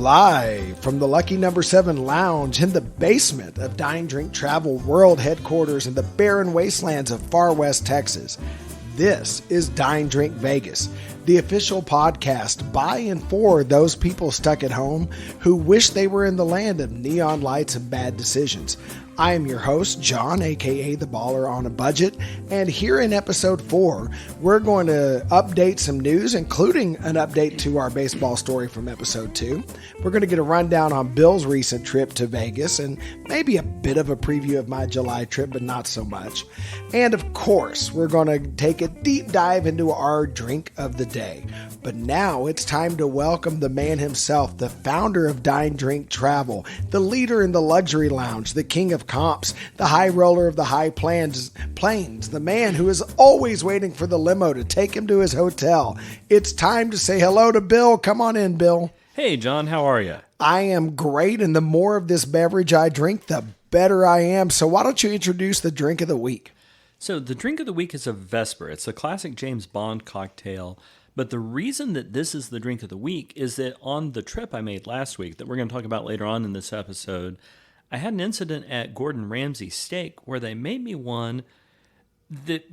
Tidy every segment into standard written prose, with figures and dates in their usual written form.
Live from the Lucky Number 7 Lounge in the basement of Dine, Drink, Travel World Headquarters in the barren wastelands of far west Texas, this is Dine, Drink, Vegas, the official podcast by and for those people stuck at home who wish they were in the land of neon lights and bad decisions. I am your host, John, aka The Baller on a Budget, and here in episode 4, we're going to update some news, including an update to our baseball story from episode 2. We're going to get a rundown on Bill's recent trip to Vegas, and maybe a bit of a preview of my July trip, but not so much. And of course, we're going to take a deep dive into our drink of the day. But now it's time to welcome the man himself, the founder of Dine, Drink, Travel, the leader in the luxury lounge, the king of comps, the high roller of the high plains, the man who is always waiting for the limo to take him to his hotel. It's time to say hello to Bill. Come on in, Bill. Hey, John, how are you? I am great, and the more of this beverage I drink, the better I am. So why don't you introduce the drink of the week? So the drink of the week is a Vesper. It's a classic James Bond cocktail. But the reason that this is the drink of the week is that on the trip I made last week that we're going to talk about later on in this episode, I had an incident at Gordon Ramsay's Steak where they made me one that,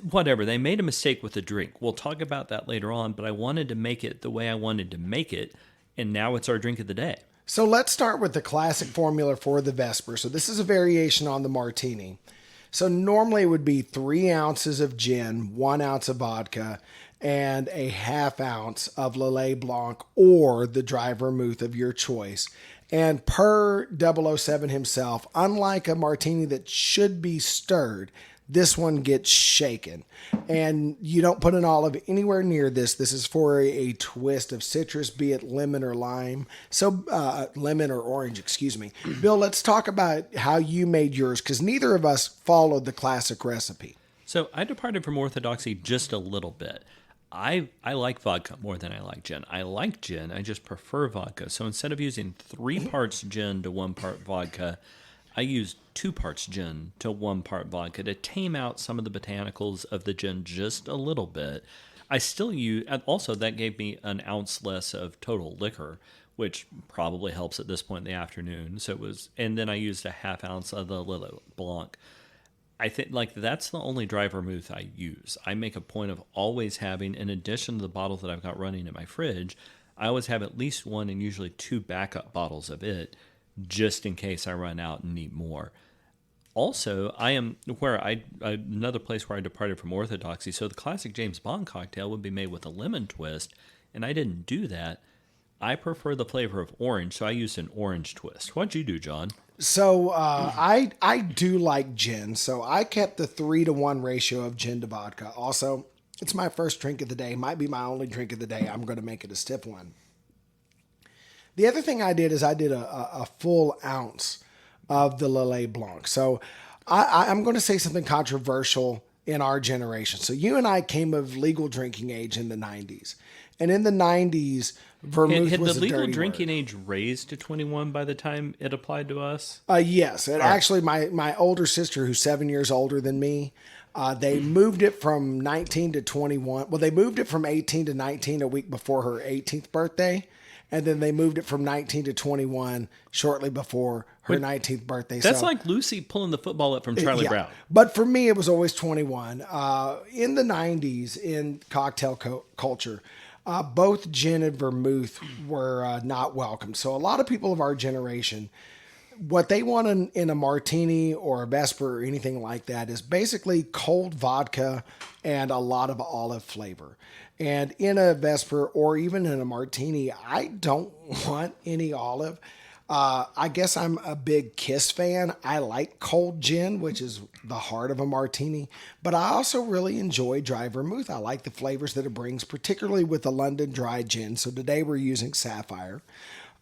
whatever, they made a mistake with the drink. We'll talk about that later on, but I wanted to make it the way I wanted to make it, and now it's our drink of the day. So let's start with the classic formula for the Vesper. So this is a variation on the martini. So normally it would be 3 ounces of gin, 1 ounce of vodka, and a half ounce of Lillet Blanc or the dry vermouth of your choice. And per 007 himself, unlike a martini that should be stirred, this one gets shaken. And you don't put an olive anywhere near this. This is for a twist of citrus, be it lemon or lime. So lemon or orange, excuse me. Bill, let's talk about how you made yours, because neither of us followed the classic recipe. So I departed from orthodoxy just a little bit. I like vodka more than I like gin. I like gin, I just prefer vodka. So instead of using 3 parts gin to 1 part vodka, I used 2 parts gin to 1 part vodka to tame out some of the botanicals of the gin just a little bit. I still use, also that gave me an ounce less of total liquor, which probably helps at this point in the afternoon. So it was, and then I used a half ounce of the Lillet Blanc. I think that's the only dry vermouth I use. I make a point of always having, in addition to the bottle that I've got running in my fridge, I always have at least 1 and usually 2 backup bottles of it, just in case I run out and need more. Also, I am another place where I departed from orthodoxy. So the classic James Bond cocktail would be made with a lemon twist, and I didn't do that. I prefer the flavor of orange, so I used an orange twist. What'd you do, John? So I do like gin, so I kept the 3-to-1 ratio of gin to vodka. Also, it's my first drink of the day. Might be my only drink of the day. I'm going to make it a stiff one. The other thing I did is I did a full ounce of the Lillet Blanc. So I'm going to say something controversial in our generation. So you and I came of legal drinking age in the 90s. And in the 90s, vermouth had was the a legal dirty drinking word. age raised to 21 by the time it applied to us? Yes. And actually, my older sister, who's 7 years older than me, they moved it from 19 to 21. Well, they moved it from 18 to 19 a week before her 18th birthday. And then they moved it from 19 to 21 shortly before her 19th birthday. That's like Lucy pulling the football up from Charlie Brown. But for me, it was always 21. In the 90s, in cocktail culture, both gin and vermouth were not welcome. So a lot of people of our generation, what they want in a martini or a Vesper or anything like that is basically cold vodka and a lot of olive flavor. And in a Vesper or even in a martini, I don't want any olive. I guess I'm a big Kiss fan. I like cold gin, which is the heart of a martini, but I also really enjoy dry vermouth. I like the flavors that it brings, particularly with the London dry gin. So today we're using Sapphire.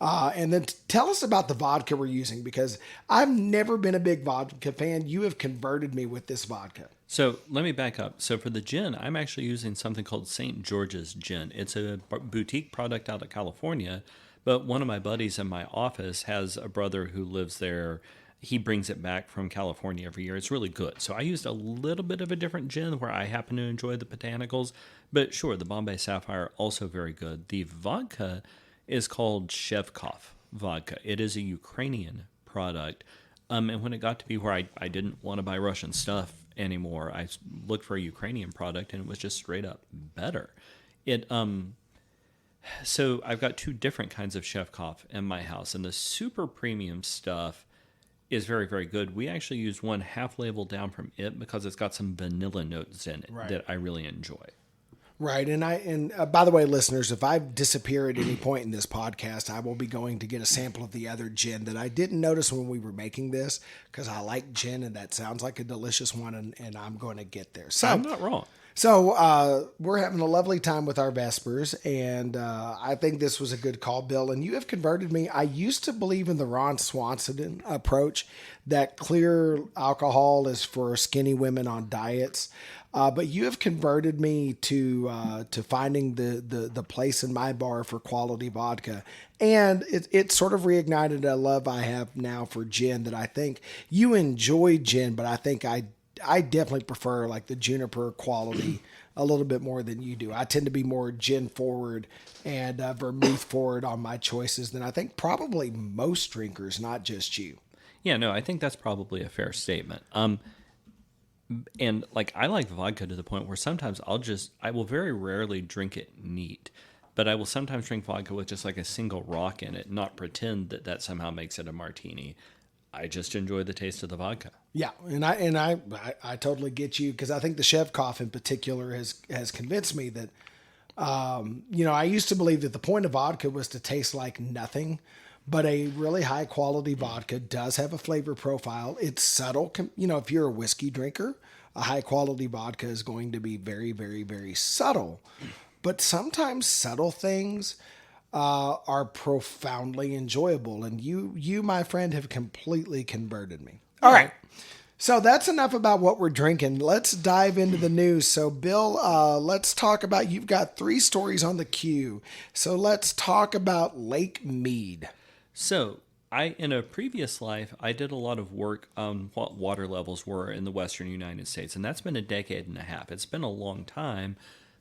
And then tell us about the vodka we're using, because I've never been a big vodka fan. You have converted me with this vodka. So let me back up. So for the gin, I'm actually using something called St. George's Gin. It's a boutique product out of California, but one of my buddies in my office has a brother who lives there. He brings it back from California every year. It's really good. So I used a little bit of a different gin where I happen to enjoy the botanicals. But sure, the Bombay Sapphire, also very good. The vodka is called Shevkov vodka. It is a Ukrainian product. And when it got to be where I didn't want to buy Russian stuff anymore, I looked for a Ukrainian product, and it was just straight up better. It So I've got two different kinds of Shevkov in my house, and the super premium stuff is very, very good. We actually use one half label down from it because it's got some vanilla notes in it that I really enjoy. Right. And by the way, listeners, if I disappear at any point in this podcast, I will be going to get a sample of the other gin that I didn't notice when we were making this, because I like gin and that sounds like a delicious one, and I'm going to get there. So I'm not wrong. So we're having a lovely time with our Vespers, and I think this was a good call, Bill. And you have converted me. I used to believe in the Ron Swanson approach that clear alcohol is for skinny women on diets. But you have converted me to finding the place in my bar for quality vodka. And it sort of reignited a love I have now for gin, that I think you enjoy gin, but I think I definitely prefer like the juniper quality a little bit more than you do. I tend to be more gin forward and vermouth forward on my choices than I think probably most drinkers, not just you. Yeah, no, I think that's probably a fair statement. And like I like vodka to the point where sometimes I will very rarely drink it neat, but I will sometimes drink vodka with just like a single rock in it, not pretend that somehow makes it a martini. I just enjoy the taste of the vodka. Yeah, and I totally get you, because I think the Shevkov in particular has convinced me that I used to believe that the point of vodka was to taste like nothing, but a really high quality vodka does have a flavor profile. It's subtle. If you're a whiskey drinker, a high quality vodka is going to be very, very, very subtle. But sometimes subtle things are profoundly enjoyable. And you, my friend, have completely converted me. All right. So that's enough about what we're drinking. Let's dive into the news. So, Bill, let's talk about, you've got 3 stories on the queue. So let's talk about Lake Mead. So in a previous life, I did a lot of work on what water levels were in the Western United States. And that's been a decade and a half. It's been a long time.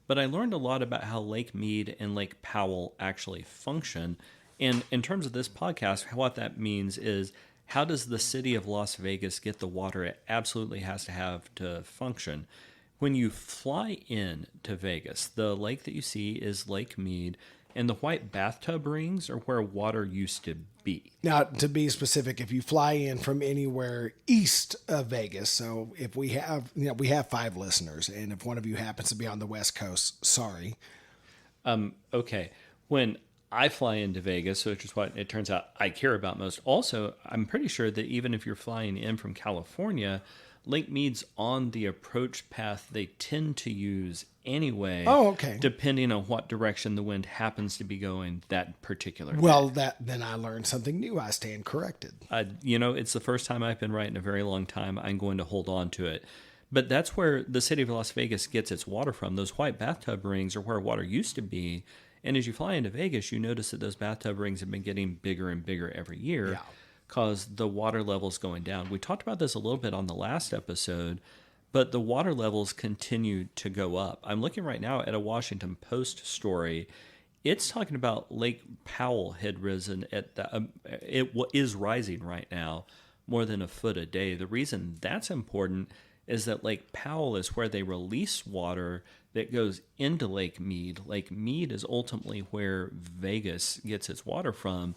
But I learned a lot about how Lake Mead and Lake Powell actually function. And in terms of this podcast, what that means is, how does the city of Las Vegas get the water it absolutely has to have to function? When you fly in to Vegas, the lake that you see is Lake Mead, and the white bathtub rings are where water used to be. Now, to be specific, if you fly in from anywhere east of Vegas, so if we have 5 listeners, and if one of you happens to be on the West Coast, sorry. Okay. When I fly into Vegas, which is what it turns out I care about most. Also, I'm pretty sure that even if you're flying in from California, Lake Mead's on the approach path they tend to use anyway. Oh, okay. Depending on what direction the wind happens to be going that particular day. Well, then I learned something new. I stand corrected. It's the first time I've been right in a very long time. I'm going to hold on to it. But that's where the city of Las Vegas gets its water from. Those white bathtub rings are where water used to be. And as you fly into Vegas, you notice that those bathtub rings have been getting bigger and bigger every year because the water level's going down. We talked about this a little bit on the last episode, but the water levels continue to go up. I'm looking right now at a Washington Post story. It's talking about Lake Powell had risen it is rising right now more than a foot a day. The reason that's important is that Lake Powell is where they release water that goes into Lake Mead. Lake Mead is ultimately where Vegas gets its water from.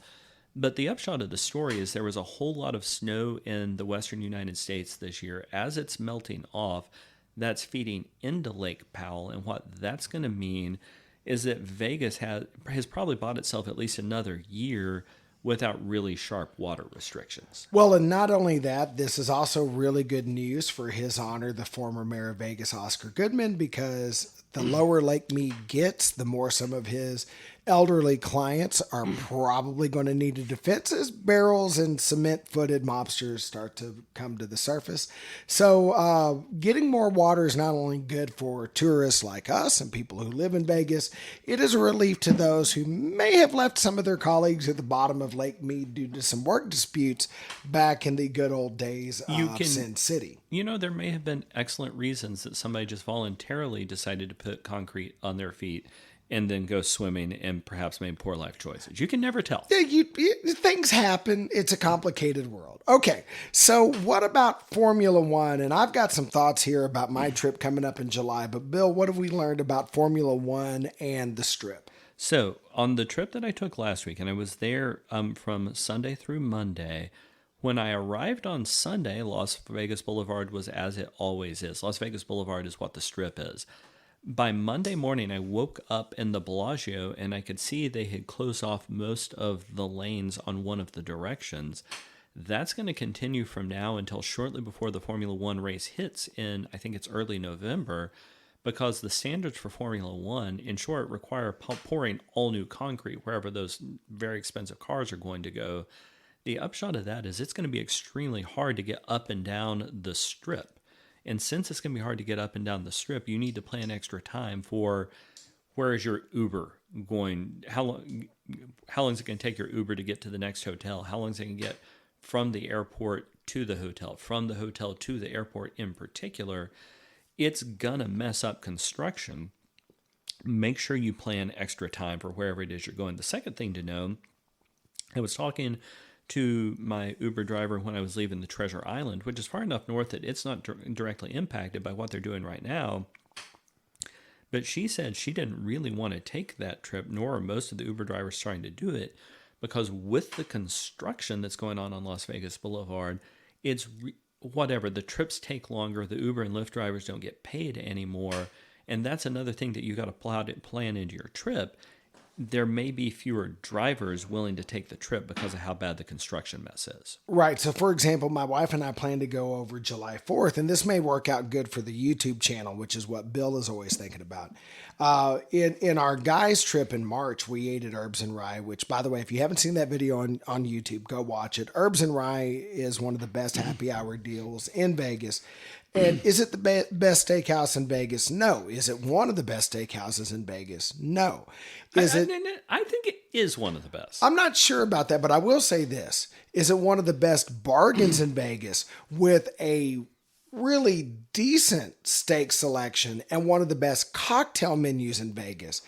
But the upshot of the story is there was a whole lot of snow in the western United States this year. As it's melting off, that's feeding into Lake Powell. And what that's going to mean is that Vegas has probably bought itself at least another year without really sharp water restrictions. Well, and not only that, this is also really good news for His Honor, the former mayor of Vegas, Oscar Goodman, because the lower Lake Mead gets, the more some of his elderly clients are probably going to need a defense as barrels and cement-footed mobsters start to come to the surface. So getting more water is not only good for tourists like us and people who live in Vegas, it is a relief to those who may have left some of their colleagues at the bottom of Lake Mead due to some work disputes back in the good old days of Sin City. There may have been excellent reasons that somebody just voluntarily decided to put concrete on their feet and then go swimming and perhaps made poor life choices. You can never tell. Yeah, things happen. It's a complicated world. Okay, so what about Formula One? And I've got some thoughts here about my trip coming up in July. But Bill, what have we learned about Formula One and the Strip? So on the trip that I took last week, and I was there from Sunday through Monday, when I arrived on Sunday, Las Vegas Boulevard was as it always is. Las Vegas Boulevard is what the Strip is. By Monday morning, I woke up in the Bellagio and I could see they had closed off most of the lanes on one of the directions. That's going to continue from now until shortly before the Formula One race hits in, I think it's early November, because the standards for Formula One, in short, require pouring all new concrete wherever those very expensive cars are going to go. The upshot of that is it's going to be extremely hard to get up and down the Strip. And since it's going to be hard to get up and down the Strip, you need to plan extra time for where is your Uber going? How long is it going to take your Uber to get to the next hotel? How long is it going to get from the airport to the hotel, from the hotel to the airport in particular? It's going to mess up construction. Make sure you plan extra time for wherever it is you're going. The second thing to know, I was talking to my Uber driver when I was leaving the Treasure Island, which is far enough north that it's not directly impacted by what they're doing right now. But she said she didn't really want to take that trip, nor are most of the Uber drivers trying to do it, because with the construction that's going on Las Vegas Boulevard, it's whatever. The trips take longer. The Uber and Lyft drivers don't get paid anymore. And that's another thing that you got to plan into your trip. There may be fewer drivers willing to take the trip because of how bad the construction mess is. Right. So, for example, my wife and I plan to go over July 4th, and this may work out good for the YouTube channel, which is what Bill is always thinking about. In our guys' trip in March, we ate at Herbs and Rye, which, by the way, if you haven't seen that video on YouTube, go watch it. Herbs and Rye is one of the best happy hour deals in Vegas. And is it the best steakhouse in Vegas? No. Is it one of the best steakhouses in Vegas? No. I think it is one of the best. I'm not sure about that, but I will say this. Is it one of the best bargains in Vegas with a really decent steak selection and one of the best cocktail menus in Vegas?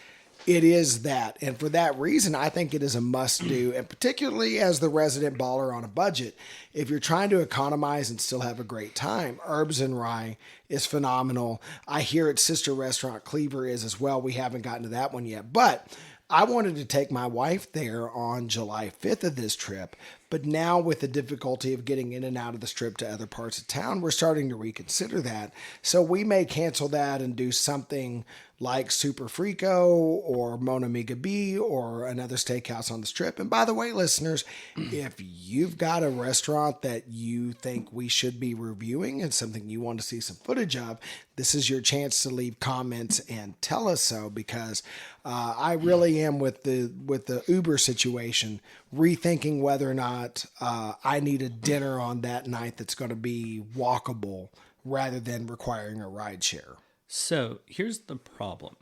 It is that. And for that reason, I think it is a must do. And particularly as the resident baller on a budget, if you're trying to economize and still have a great time, Herbs and Rye is phenomenal. I hear its sister restaurant Cleaver is as well. We haven't gotten to that one yet. But I wanted to take my wife there on July 5th of this trip. But now with the difficulty of getting in and out of the Strip to other parts of town, we're starting to reconsider that. So we may cancel that and do something like Super Frico or Mona Amiga B or another steakhouse on the Strip. And by the way, listeners, if you've got a restaurant that you think we should be reviewing and something you want to see some footage of, this is your chance to leave comments and tell us so, because I really am with the Uber situation, rethinking whether or not I need a dinner on that night that's going to be walkable rather than requiring a ride share. So here's the problem.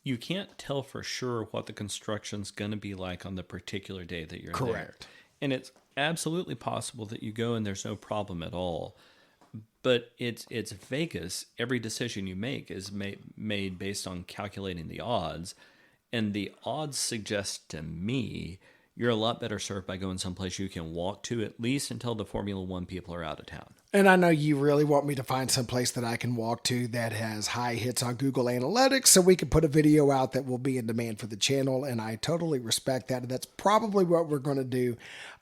You can't tell for sure what the construction's going to be like on the particular day that you're there. Correct. And it's absolutely possible that you go and there's no problem at all. But it's Vegas. Every decision you make is made based on calculating the odds. And the odds suggest to me you're a lot better served by going someplace you can walk to, at least until the Formula One people are out of town. And I know you really want me to find some place that I can walk to that has high hits on Google Analytics so we can put a video out that will be in demand for the channel. And I totally respect that. And that's probably what we're going to do.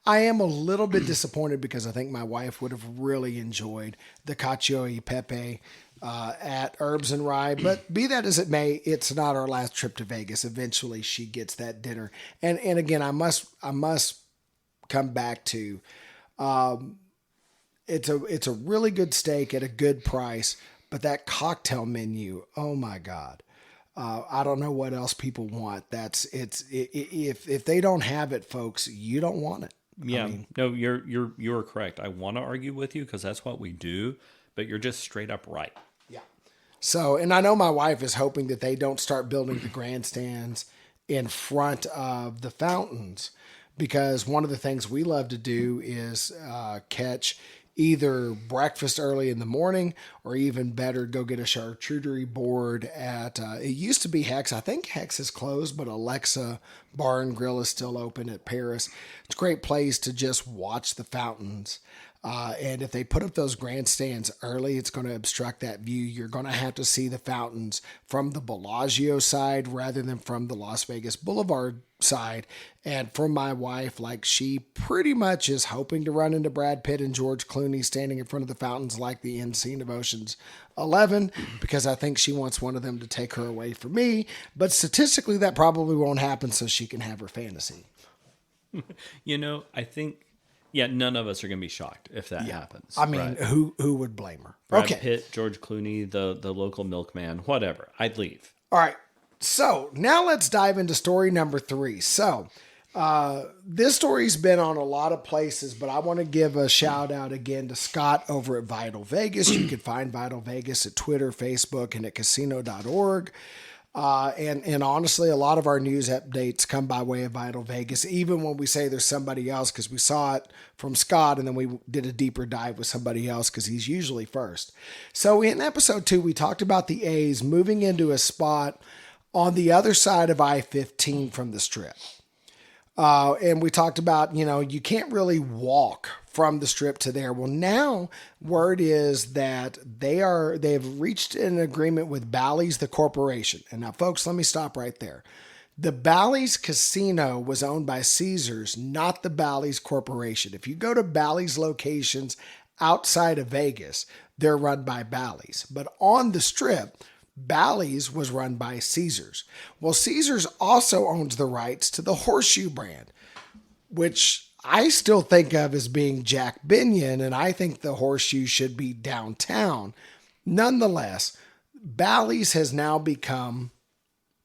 I am a little bit disappointed because I think my wife would have really enjoyed the cacio e pepe at Herbs and Rye, but be that as it may, it's not our last trip to Vegas. Eventually she gets that dinner. And again, I must come back to, it's a really good steak at a good price, but that cocktail menu, oh my God. I don't know what else people want. If they don't have it, folks, you don't want it. Yeah, no, you're correct. I want to argue with you because that's what we do, but you're just straight up right. Yeah. So, and I know my wife is hoping that they don't start building the grandstands in front of the fountains, because one of the things we love to do is catch either breakfast early in the morning, or even better, go get a charcuterie board at, it used to be Hex. I think Hex is closed, but Alexa Bar and Grill is still open at Paris. It's a great place to just watch the fountains. And if they put up those grandstands early, it's going to obstruct that view. You're going to have to see the fountains from the Bellagio side rather than from the Las Vegas Boulevard side. And for my wife, like, she pretty much is hoping to run into Brad Pitt and George Clooney standing in front of the fountains like the end scene of Ocean's 11, because I think she wants one of them to take her away from me. But statistically, that probably won't happen, so she can have her fantasy. I think, none of us are going to be shocked if that happens. I mean, right? who would blame her? Brad Pitt, George Clooney, the local milkman, whatever. I'd leave. All right. So now let's dive into story number 3. So this story's been on a lot of places, but I want to give a shout out again to Scott over at Vital Vegas. You can find Vital Vegas at Twitter, Facebook, and at casino.org. And honestly, a lot of our news updates come by way of Vital Vegas, even when we say there's somebody else, because we saw it from Scott and then we did a deeper dive with somebody else because he's usually first. So in episode 2, we talked about the A's moving into a spot on the other side of I-15 from the Strip. And we talked about, you can't really walk from the Strip to there. Well, now word is that they've reached an agreement with Bally's, the corporation. And now, folks, let me stop right there. The Bally's Casino was owned by Caesars, not the Bally's Corporation. If you go to Bally's locations outside of Vegas, they're run by Bally's. But on the Strip, Bally's was run by Caesars. Well, Caesars also owns the rights to the Horseshoe brand, which I still think of as being Jack Binion, and I think the Horseshoe should be downtown. Nonetheless, Bally's has now become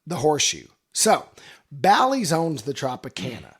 the Horseshoe. So, Bally's owns the Tropicana.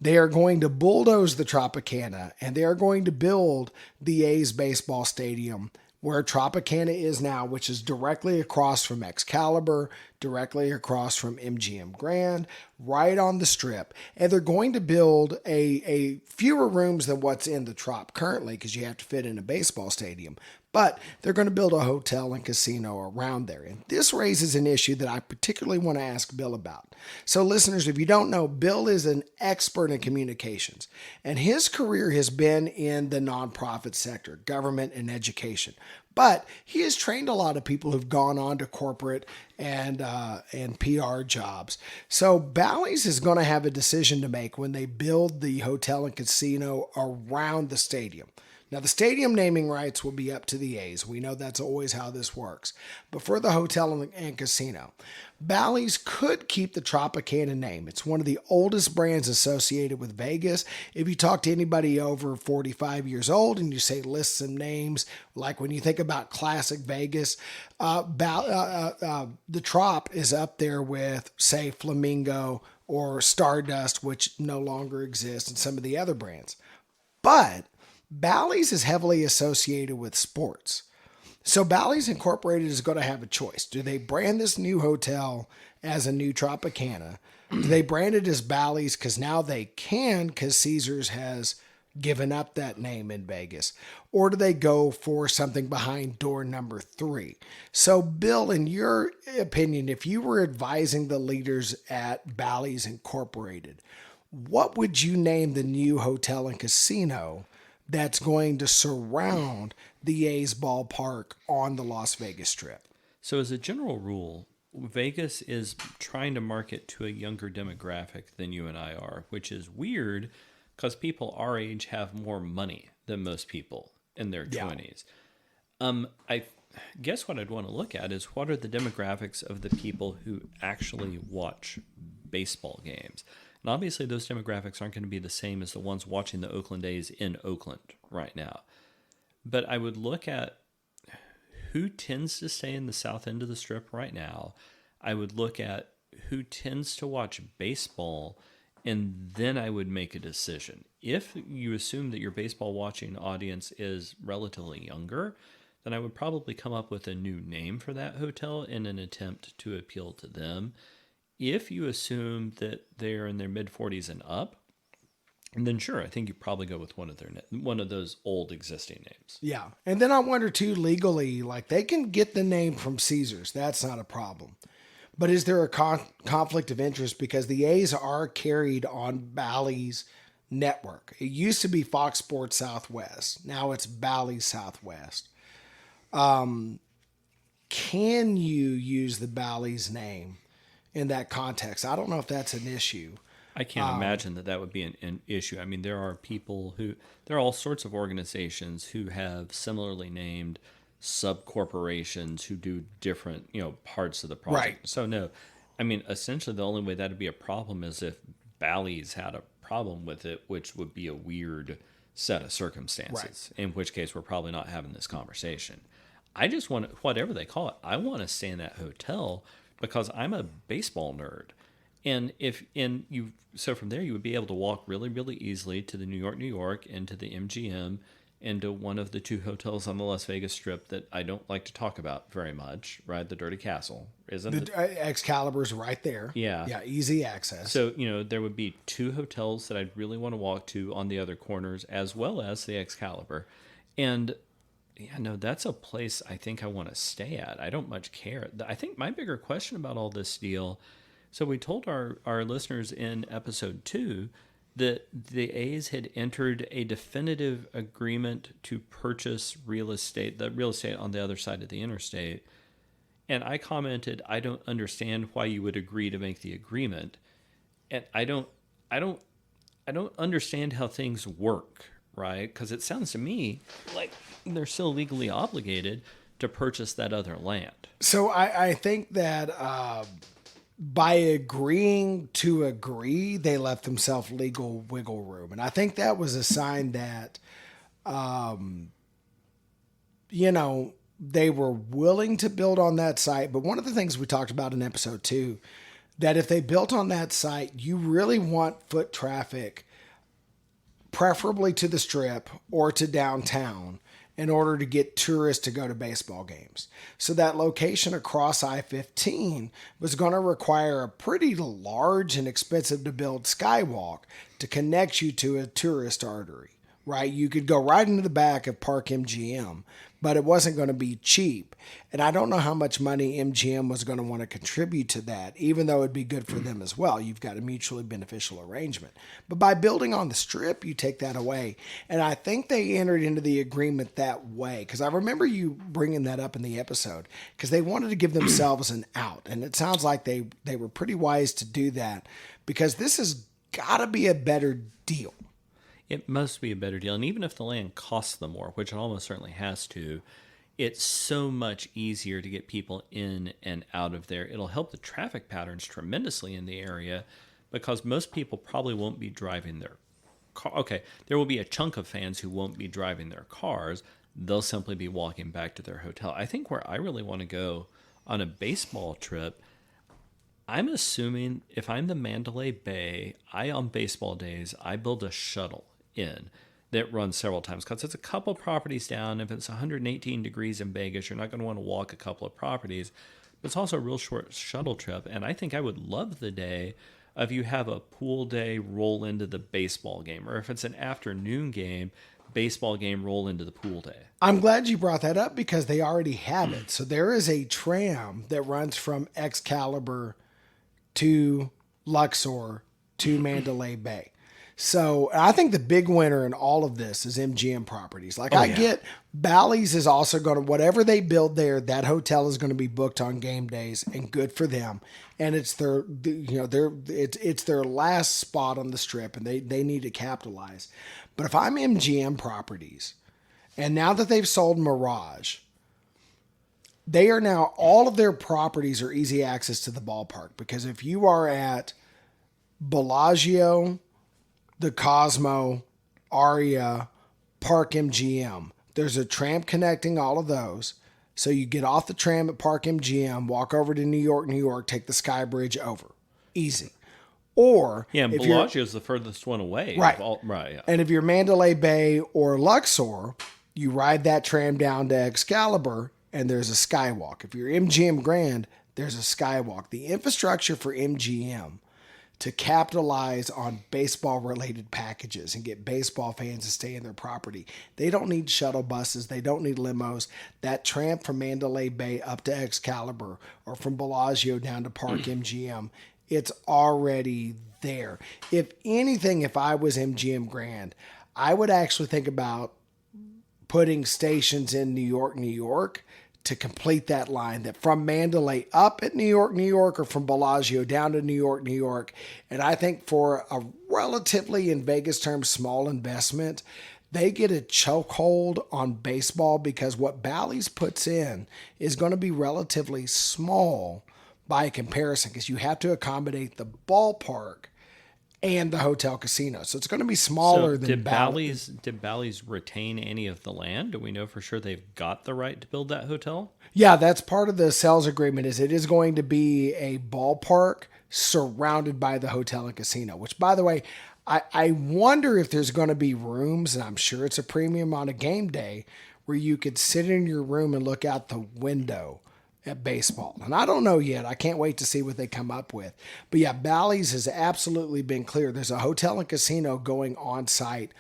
They are going to bulldoze the Tropicana, and they are going to build the A's baseball stadium where Tropicana is now, which is directly across from Excalibur, directly across from MGM Grand, right on the Strip. And they're going to build a fewer rooms than what's in the Trop currently, because you have to fit in a baseball stadium. But they're going to build a hotel and casino around there. And this raises an issue that I particularly want to ask Bill about. So listeners, if you don't know, Bill is an expert in communications. And his career has been in the nonprofit sector, government and education. But he has trained a lot of people who've gone on to corporate and PR jobs. So Bally's is going to have a decision to make when they build the hotel and casino around the stadium. Now, the stadium naming rights will be up to the A's. We know that's always how this works. But for the hotel and casino, Bally's could keep the Tropicana name. It's one of the oldest brands associated with Vegas. If you talk to anybody over 45 years old and you say list some names, like when you think about classic Vegas, the Trop is up there with, say, Flamingo or Stardust, which no longer exists, and some of the other brands. But Bally's is heavily associated with sports. So Bally's Incorporated is going to have a choice. Do they brand this new hotel as a new Tropicana? Do they brand it as Bally's because now they can, because Caesars has given up that name in Vegas? Or do they go for something behind door number 3? So Bill, in your opinion, if you were advising the leaders at Bally's Incorporated, what would you name the new hotel and casino that's going to surround the A's ballpark on the Las Vegas Strip? So as a general rule, Vegas is trying to market to a younger demographic than you and I are, which is weird because people our age have more money than most people in their 20s. I guess what I'd want to look at is what are the demographics of the people who actually watch baseball games. And obviously those demographics aren't going to be the same as the ones watching the Oakland A's in Oakland right now. But I would look at who tends to stay in the south end of the Strip right now. I would look at who tends to watch baseball, and then I would make a decision. If you assume that your baseball watching audience is relatively younger, then I would probably come up with a new name for that hotel in an attempt to appeal to them. If you assume that they're in their mid-40s and up, And then sure, I think you probably go with one of those old existing names. Yeah. And then I wonder too, legally, like they can get the name from Caesars. That's not a problem. But is there a conflict of interest because the A's are carried on Bally's network? It used to be Fox Sports Southwest. Now it's Bally's Southwest. Can you use the Bally's name in that context? I don't know if that's an issue. I can't imagine that would be an issue. I mean, there are all sorts of organizations who have similarly named sub corporations who do different, parts of the project. Right. So no, I mean, essentially the only way that'd be a problem is if Bally's had a problem with it, which would be a weird set of circumstances, in which case we're probably not having this conversation. I just want, whatever they call it, I want to stay in that hotel because I'm a baseball nerd. So from there you would be able to walk really, really easily to the New York, and to the MGM, and to one of the two hotels on the Las Vegas Strip that I don't like to talk about very much, right? The Dirty Castle, isn't it? Excalibur's right there. Yeah. Yeah, easy access. So, there would be two hotels that I'd really want to walk to on the other corners, as well as the Excalibur. And yeah, no, that's a place I think I want to stay at. I don't much care. I think my bigger question about all this deal, so we told our listeners in episode 2 that the A's had entered a definitive agreement to purchase the real estate on the other side of the interstate. And I commented, I don't understand why you would agree to make the agreement. And I don't understand how things work, right? Because it sounds to me like they're still legally obligated to purchase that other land. So I think that by agreeing to agree, they left themselves legal wiggle room. And I think that was a sign that, they were willing to build on that site. But one of the things we talked about in episode 2, that if they built on that site, you really want foot traffic, preferably to the Strip or to downtown, in order to get tourists to go to baseball games. So that location across I-15 was going to require a pretty large and expensive to build skywalk to connect you to a tourist artery, right? You could go right into the back of Park MGM, but it wasn't going to be cheap. And I don't know how much money MGM was going to want to contribute to that, even though it'd be good for them as well. You've got a mutually beneficial arrangement. But by building on the Strip, you take that away. And I think they entered into the agreement that way, because I remember you bringing that up in the episode, because they wanted to give themselves an out. And it sounds like they were pretty wise to do that, because this has got to be a better deal. It must be a better deal. And even if the land costs them more, which it almost certainly has to, it's so much easier to get people in and out of there. It'll help the traffic patterns tremendously in the area because most people probably won't be driving their car. Okay, there will be a chunk of fans who won't be driving their cars. They'll simply be walking back to their hotel. I think where I really want to go on a baseball trip, I'm assuming if I'm the Mandalay Bay, on baseball days, I build a shuttle in that runs several times because it's a couple properties down. If it's 118 degrees in Vegas, you're not going to want to walk a couple of properties. But it's also a real short shuttle trip. And I think I would love the day of you have a pool day roll into the baseball game, or if it's an afternoon game, baseball game roll into the pool day. I'm glad you brought that up because they already have it. So there is a tram that runs from Excalibur to Luxor to Mandalay Bay. So I think the big winner in all of this is MGM Properties. Get Bally's is also going to, whatever they build there, that hotel is going to be booked on game days, and good for them. And it's it's their last spot on the Strip, and they need to capitalize. But if I'm MGM Properties, and now that they've sold Mirage, they are now, all of their properties are easy access to the ballpark, because if you are at Bellagio, the Cosmo, Aria, Park MGM, there's a tram connecting all of those. So you get off the tram at Park MGM, walk over to New York, take the Sky Bridge over. Easy. Or and Bellagio is the furthest one away. Right. Right. Yeah. And if you're Mandalay Bay or Luxor, you ride that tram down to Excalibur and there's a skywalk. If you're MGM Grand, there's a skywalk. The infrastructure for MGM to capitalize on baseball related packages and get baseball fans to stay in their property. They don't need shuttle buses. They don't need limos. That tramp from Mandalay Bay up to Excalibur or from Bellagio down to Park MGM, it's already there. If anything, if I was MGM Grand, I would actually think about putting stations in New York, to complete that line, that from Mandalay up at New York, or from Bellagio down to New York. And I think for a relatively, in Vegas terms, small investment, they get a chokehold on baseball because what Bally's puts in is going to be relatively small by comparison because you have to accommodate the ballpark and the hotel casino. So it's going to be smaller than Bally's. Did Bally's retain any of the land? Do we know for sure they've got the right to build that hotel? Yeah, that's part of the sales agreement. Is it is going to be a ballpark surrounded by the hotel and casino, which, by the way, I wonder if there's going to be rooms, and I'm sure it's a premium on a game day, where you could sit in your room and look out the window at baseball. And I don't know yet. I can't wait to see what they come up with. But yeah, Bally's has absolutely been clear. There's a hotel and casino going on site.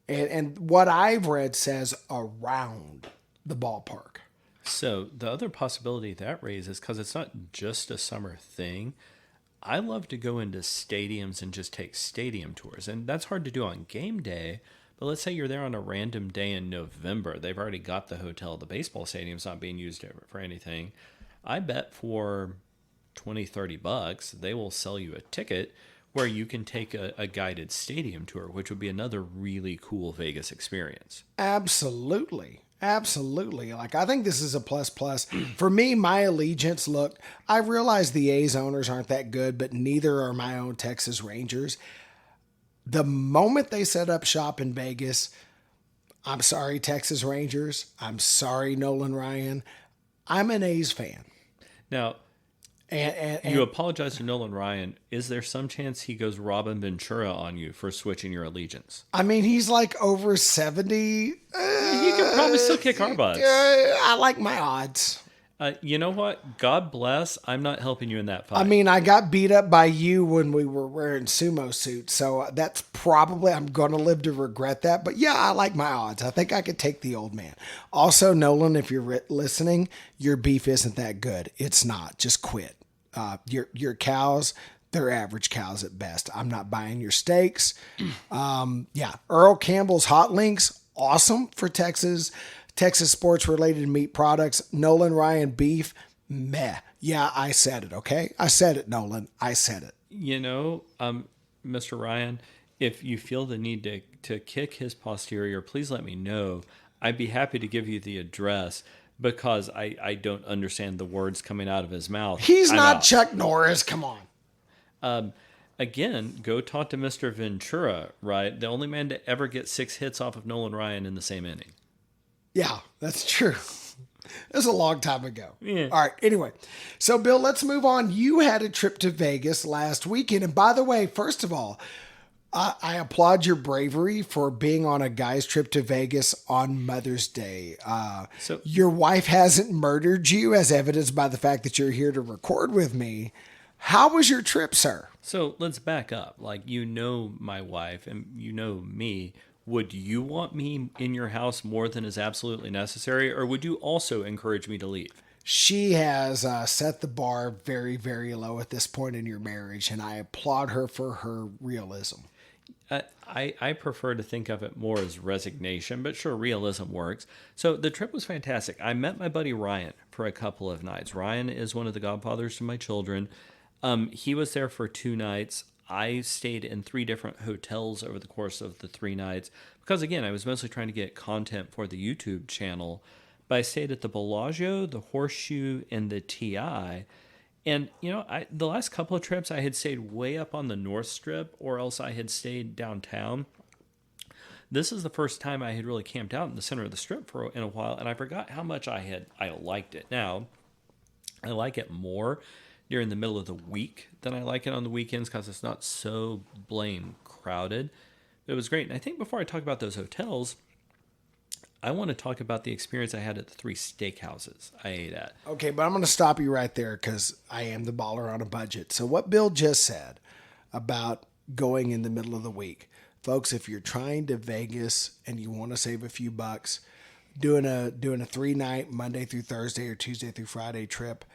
And what I've read says around the ballpark. So the other possibility that raises, because it's not just a summer thing, I love to go into stadiums and just take stadium tours. And that's hard to do on game day. But let's say you're there on a random day in November. They've already got the hotel. The baseball stadium's not being used for anything. I bet for $20-$30, they will sell you a ticket where you can take a guided stadium tour, which would be another really cool Vegas experience. Absolutely. Absolutely. Like, I think this is a plus. For me, my allegiance, look, I realize the A's owners aren't that good, but neither are my own Texas Rangers. The moment they set up shop in Vegas, I'm sorry, Texas Rangers. I'm sorry, Nolan Ryan. I'm an A's fan. Now, and you apologize to Nolan Ryan. Is there some chance he goes Robin Ventura on you for switching your allegiance? I mean, he's like over 70. He could probably still kick our butts. I like my odds. You know what? God bless. I'm not helping you in that fight. I mean, I got beat up by you when we were wearing sumo suits, so that's probably, I'm going to live to regret that. But yeah, I like my odds. I think I could take the old man. Also, Nolan, if you're listening, your beef isn't that good. It's not. Just quit. Your cows, they're average cows at best. I'm not buying your steaks. Yeah, Earl Campbell's Hot Links, awesome for Texas sports related meat products. Nolan Ryan beef, meh. Yeah, I said it, okay? I said it, Nolan. I said it. You know, Mr. Ryan, if you feel the need to kick his posterior, please let me know. I'd be happy to give you the address because I don't understand the words coming out of his mouth. He's not Chuck Norris. Come on. Again, go talk to Mr. Ventura, right? The only man to ever get 6 hits off of Nolan Ryan in the same inning. Yeah, that's true. It was a long time ago. Yeah. All right. Anyway, so Bill, let's move on. You had a trip to Vegas last weekend. And by the way, first of all, I applaud your bravery for being on a guy's trip to Vegas on Mother's Day. So your wife hasn't murdered you, as evidenced by the fact that you're here to record with me. How was your trip, sir? So let's back up. Like, you know my wife and you know me. Would you want me in your house more than is absolutely necessary, or would you also encourage me to leave? She has set the bar very, very low at this point in your marriage, and I applaud her for her realism. I prefer to think of it more as resignation, but sure, realism works. So the trip was fantastic. I met my buddy Ryan for a couple of nights. Ryan is one of the godfathers to my children. He was there for 2 nights. I stayed in 3 different hotels over the course of the 3 nights because, again, I was mostly trying to get content for the YouTube channel. But I stayed at the Bellagio, the Horseshoe, and the TI. And, you know, the last couple of trips, I had stayed way up on the North Strip, or else I had stayed downtown. This is the first time I had really camped out in the center of the Strip in a while, and I forgot how much I liked it. Now, I like it more during the middle of the week than I like it on the weekends because it's not so blame crowded. It was great. And I think before I talk about those hotels, I want to talk about the experience I had at the 3 steakhouses I ate at. Okay, but I'm going to stop you right there because I am the baller on a budget. So what Bill just said, about going in the middle of the week. Folks, if you're trying to Vegas and you want to save a few bucks, doing a 3-night Monday through Thursday or Tuesday through Friday trip,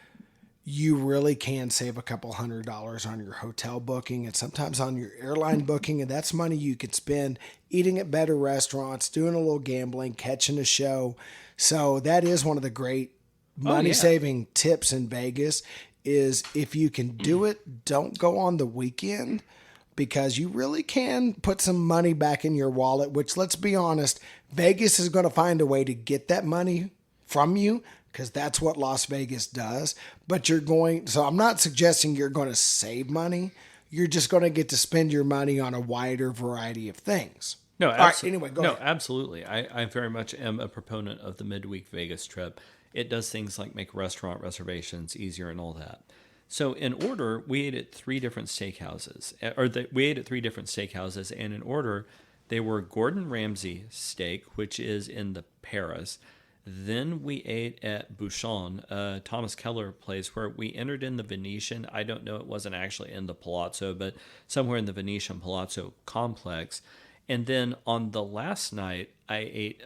you really can save a couple $100 on your hotel booking and sometimes on your airline booking. And that's money you could spend eating at better restaurants, doing a little gambling, catching a show. So that is one of the great money saving tips in Vegas is if you can do it, don't go on the weekend because you really can put some money back in your wallet, which let's be honest, Vegas is going to find a way to get that money from you because that's what Las Vegas does. But so I'm not suggesting you're going to save money. You're just going to get to spend your money on a wider variety of things. No, All right, anyway, go ahead. absolutely. I very much am a proponent of the midweek Vegas trip. It does things like make restaurant reservations easier and all that. So in order, we ate at three different steakhouses, and in order, they were Gordon Ramsay steak, which is in the Paris. Then we ate at Bouchon, Thomas Keller place, where we entered in the Venetian. I don't know, it wasn't actually in the Palazzo, but somewhere in the Venetian Palazzo complex. And then on the last night, I ate.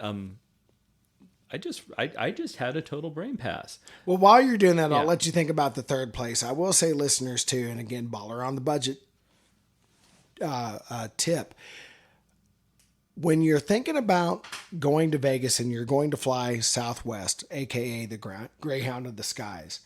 I just had a total brain pass. Well, while you're doing that, I'll let you think about the third place. I will say, listeners too, and again, baller on the budget tip. When you're thinking about going to Vegas and you're going to fly Southwest, aka the Greyhound of the skies,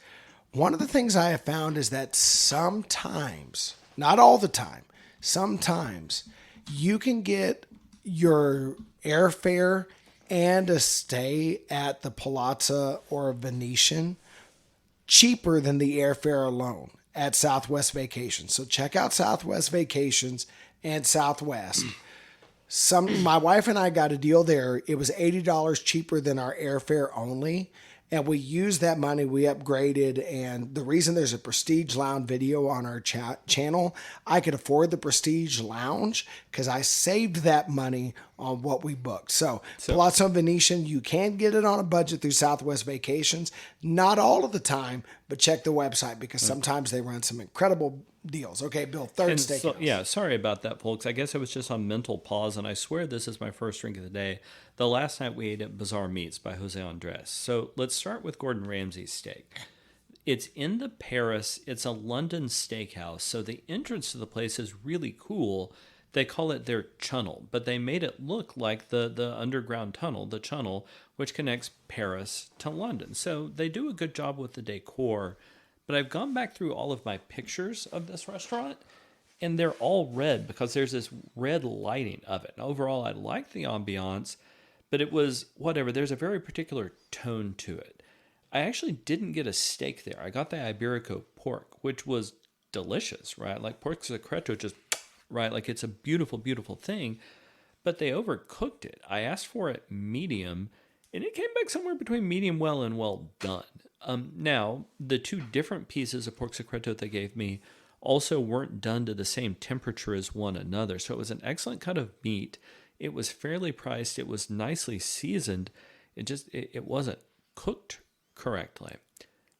one of the things I have found is that sometimes, not all the time, sometimes you can get your airfare and a stay at the Palazzo or Venetian cheaper than the airfare alone at Southwest Vacations. So check out Southwest Vacations and Southwest. My wife and I got a deal there. It was $80 cheaper than our airfare only. And we used that money, we upgraded, and the reason there's a Prestige Lounge video on our channel, I could afford the Prestige Lounge because I saved that money on what we booked. So Palazzo Venetian, you can get it on a budget through Southwest Vacations. Not all of the time, but check the website because sometimes they run some incredible deals. Okay, Bill, third steakhouse. So, sorry about that, folks. I guess I was just on mental pause, and I swear this is my first drink of the day. The last night we ate at Bizarre Meats by Jose Andres. So let's start with Gordon Ramsay's steak. It's in the Paris. It's a London steakhouse. So the entrance to the place is really cool. They call it their chunnel, but they made it look like the underground tunnel, the chunnel, which connects Paris to London. So they do a good job with the decor. But I've gone back through all of my pictures of this restaurant, and they're all red because there's this red lighting of it. And overall, I like the ambiance, but it was whatever. There's a very particular tone to it. I actually didn't get a steak there. I got the Iberico pork, which was delicious, right? Like pork secreto, just right. Like it's a beautiful, beautiful thing, but they overcooked it. I asked for it medium, and it came back somewhere between medium well and well done. Now, the two different pieces of pork secreto they gave me also weren't done to the same temperature as one another. So it was an excellent cut of meat. It was fairly priced. It was nicely seasoned. It wasn't cooked correctly.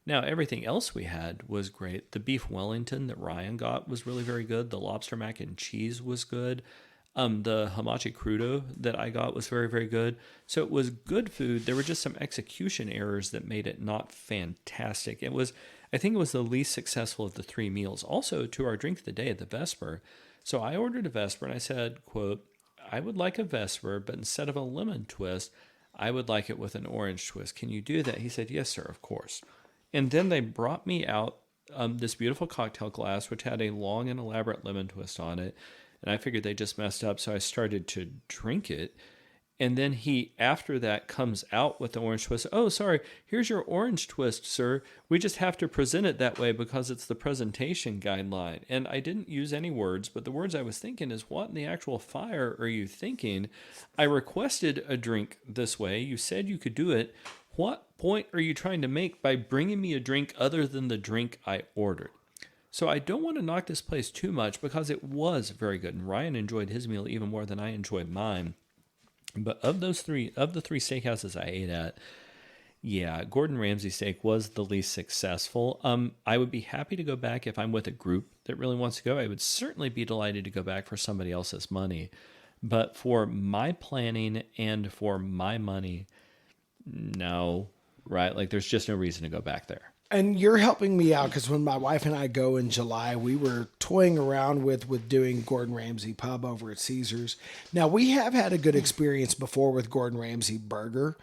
Now, everything else we had was great. The beef Wellington that Ryan got was really very good. The lobster mac and cheese was good. The hamachi crudo that I got was very, very good. So it was good food. There were just some execution errors that made it not fantastic. I think it was the least successful of the three meals. Also, to our drink of the day at the Vesper. So I ordered a Vesper and I said, quote, I would like a Vesper, but instead of a lemon twist, I would like it with an orange twist. Can you do that? He said, yes, sir, of course. And then they brought me out this beautiful cocktail glass, which had a long and elaborate lemon twist on it. And I figured they just messed up, so I started to drink it. And then he, after that, comes out with the orange twist. Oh, sorry, here's your orange twist, sir. We just have to present it that way because it's the presentation guideline. And I didn't use any words, but the words I was thinking is, what in the actual fire are you thinking? I requested a drink this way. You said you could do it. What point are you trying to make by bringing me a drink other than the drink I ordered? So I don't want to knock this place too much because it was very good. And Ryan enjoyed his meal even more than I enjoyed mine. But of the three steakhouses I ate at, Yeah, Gordon Ramsay steak was the least successful. I would be happy to go back if I'm with a group that really wants to go. I would certainly be delighted to go back for somebody else's money. But for my planning and for my money, no, right? Like there's just no reason to go back there. And you're helping me out because when my wife and I go in July, we were toying around with doing Gordon Ramsay pub over at Caesars. Now we have had a good experience before with Gordon Ramsay burger.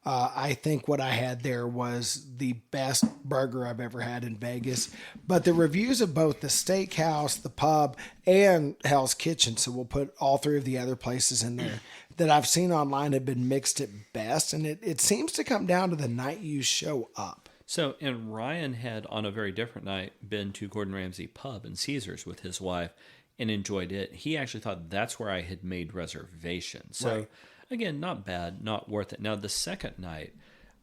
I think what I had there was the best burger I've ever had in Vegas. But the reviews of both the steakhouse, the pub, and Hell's Kitchen, so we'll put all three of the other places in there, that I've seen online have been mixed at best. And it seems to come down to the night you show up. So, and Ryan had on a very different night been to Gordon Ramsay pub and Caesars with his wife and enjoyed it. He actually thought that's where I had made reservations. So, Right. again, not bad, not worth it. Now, the second night,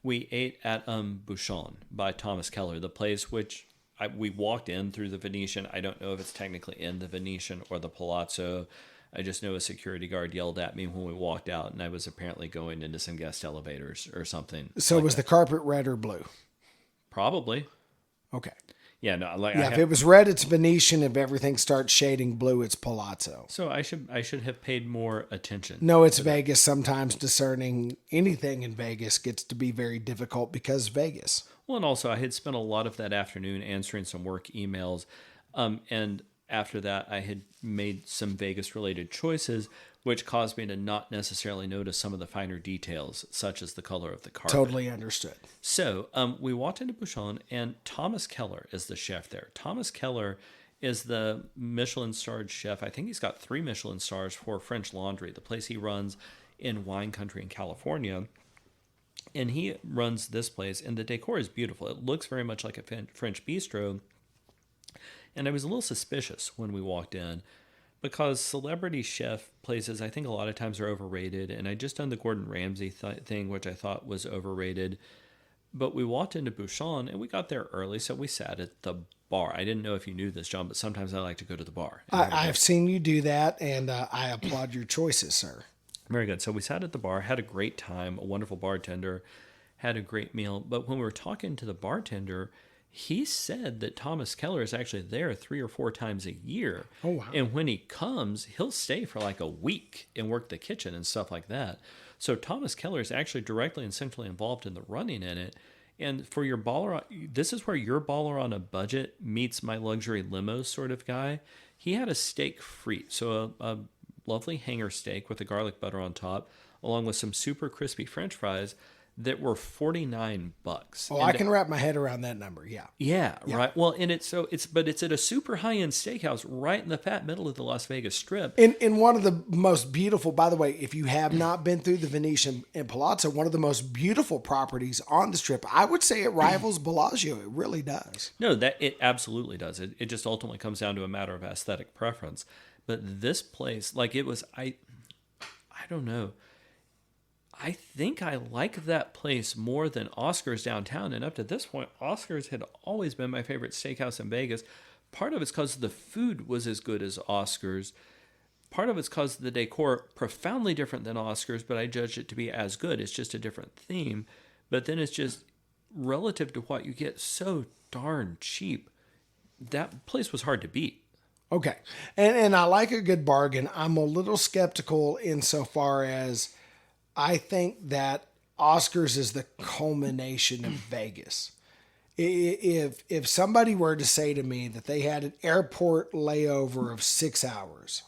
we ate at Bouchon by Thomas Keller, the place which we walked in through the Venetian. I don't know if it's technically in the Venetian or the Palazzo. I just know a security guard yelled at me when we walked out, and I was apparently going into some guest elevators or something. So like was that. the carpet red or blue? Probably. Okay. Yeah, no, like Yeah, if it was red, it's Venetian. If everything starts shading blue, it's Palazzo. so I should have paid more attention. No, it's Vegas. Sometimes discerning anything in Vegas gets to be very difficult because Vegas. Well, and also I had spent a lot of that afternoon answering some work emails, and after that I had made some Vegas related choices, which caused me to not necessarily notice some of the finer details, such as the color of the carpet. Totally understood. So we walked into Bouchon, and Thomas Keller is the chef there. Thomas Keller is the Michelin-starred chef. I think he's got 3 Michelin stars for French Laundry, the place he runs in wine country in California. And he runs this place, and the decor is beautiful. It looks very much like a French bistro. And I was a little suspicious when we walked in because celebrity chef places, I think a lot of times are overrated. And I just done the Gordon Ramsay thing, which I thought was overrated. But we walked into Bouchon, and we got there early, so we sat at the bar. I didn't know if you knew this, John, but sometimes I like to go to the bar. I've seen you do that, and I applaud your choices, sir. Very good. So we sat at the bar, had a great time, a wonderful bartender, had a great meal. But when we were talking to the bartender, he said that Thomas Keller is actually there 3 or 4 times a year. Oh, wow. And when he comes, he'll stay for like a week and work the kitchen and stuff like that. So Thomas Keller is actually directly and centrally involved in the running in it. And for your baller, this is where your baller on a budget meets my luxury limo sort of guy. He had a steak frite, so a lovely hanger steak with a garlic butter on top, along with some super crispy French fries that were $49. Oh, And I can wrap my head around that number. Yeah. yeah, right. Well, and it's at a super high end steakhouse right in the fat middle of the Las Vegas Strip. In one of the most beautiful, by the way, if you have not been through the Venetian in Palazzo, one of the most beautiful properties on the Strip, I would say it rivals Bellagio. It really does. No, that it absolutely does. It just ultimately comes down to a matter of aesthetic preference. But this place, like it was, I don't know. I think I like that place more than Oscar's downtown. And up to this point, Oscar's had always been my favorite steakhouse in Vegas. Part of it's because the food was as good as Oscar's. Part of it's because the decor profoundly different than Oscar's, but I judged it to be as good. It's just a different theme. But then it's just relative to what you get so darn cheap. That place was hard to beat. Okay. And I like a good bargain. I'm a little skeptical insofar as I think that Oscars is the culmination of Vegas. If somebody were to say to me that they had an airport layover of 6 hours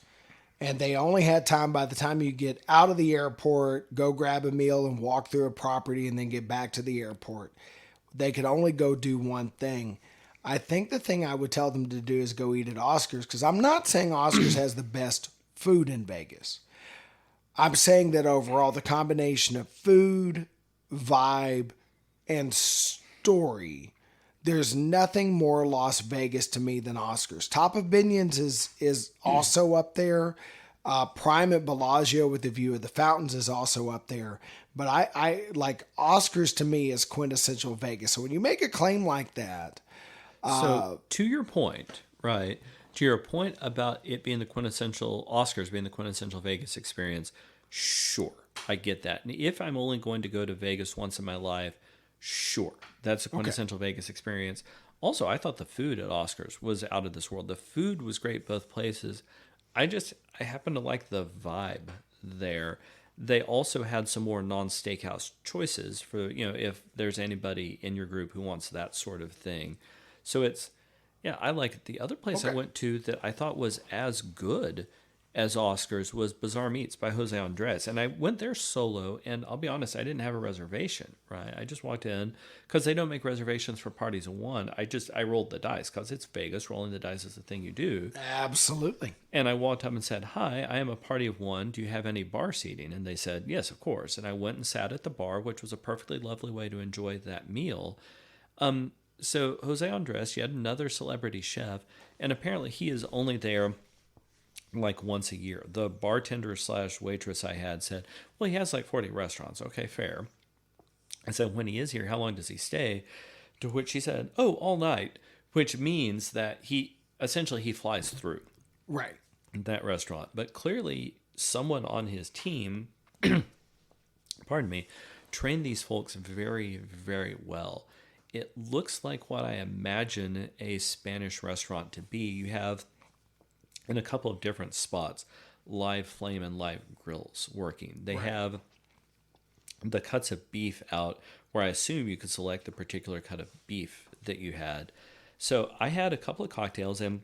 and they only had time by the time you get out of the airport, go grab a meal and walk through a property and then get back to the airport, they could only go do one thing. I think the thing I would tell them to do is go eat at Oscars, because I'm not saying Oscars has the best food in Vegas. I'm saying that overall, the combination of food, vibe, and story, there's nothing more Las Vegas to me than Oscars. Top of Binions is also up there. Prime at Bellagio with the view of the fountains is also up there. But I like Oscars to me is quintessential Vegas. So when you make a claim like that, So to your point, right? To your point about it being the quintessential Oscars being the quintessential Vegas experience, sure, I get that. And if I'm only going to go to Vegas once in my life, Sure, that's a quintessential Vegas experience. Also, I thought the food at Oscars was out of this world. The food was great both places. I happen to like the vibe there. They also had some more non-steakhouse choices for, if there's anybody in your group who wants that sort of thing. So yeah, I like it. The other place I went to that I thought was as good as Oscars was Bizarre Meats by Jose Andres. And I went there solo, and I'll be honest, I didn't have a reservation, right? I just walked in because they don't make reservations for parties of one. I rolled the dice because it's Vegas. Rolling the dice is the thing you do. Absolutely. And I walked up and said, "Hi, I am a party of one. Do you have any bar seating?" And they said, "Yes, of course." And I went and sat at the bar, which was a perfectly lovely way to enjoy that meal. So Jose Andres, yet another celebrity chef, and apparently he is only there like once a year. The bartender slash waitress I had said, "Well, he has like 40 restaurants." Okay, fair. I said, "When he is here, how long does he stay?" To which she said, "Oh, all night," which means that he flies through Right. that restaurant. But clearly, someone on his team, pardon me, trained these folks very, very well. It looks like what I imagine a Spanish restaurant to be. You have, in a couple of different spots, live flame and live grills working. They have the cuts of beef out where I assume you could select the particular cut of beef that you had. So I had a couple of cocktails, and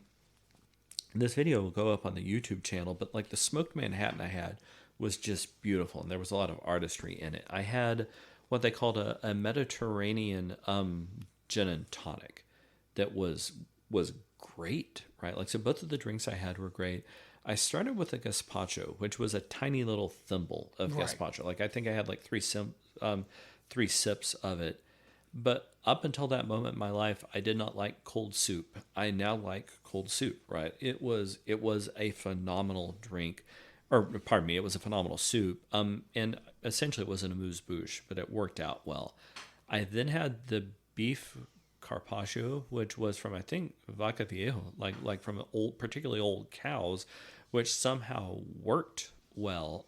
this video will go up on the YouTube channel, but like the smoked Manhattan I had was just beautiful, and there was a lot of artistry in it. I had what they called a Mediterranean gin and tonic that was great, right? Like, so both of the drinks I had were great. I started with a gazpacho, which was a tiny little thimble of gazpacho. Like, I think I had like three sips of it. But up until that moment in my life, I did not like cold soup. I now like cold soup, right? It was a phenomenal drink, or pardon me, it was a phenomenal soup. And essentially it was an amuse-bouche, but it worked out well. I then had the beef carpaccio, which was from, I think, Vaca Viejo, like from particularly old cows, which somehow worked well.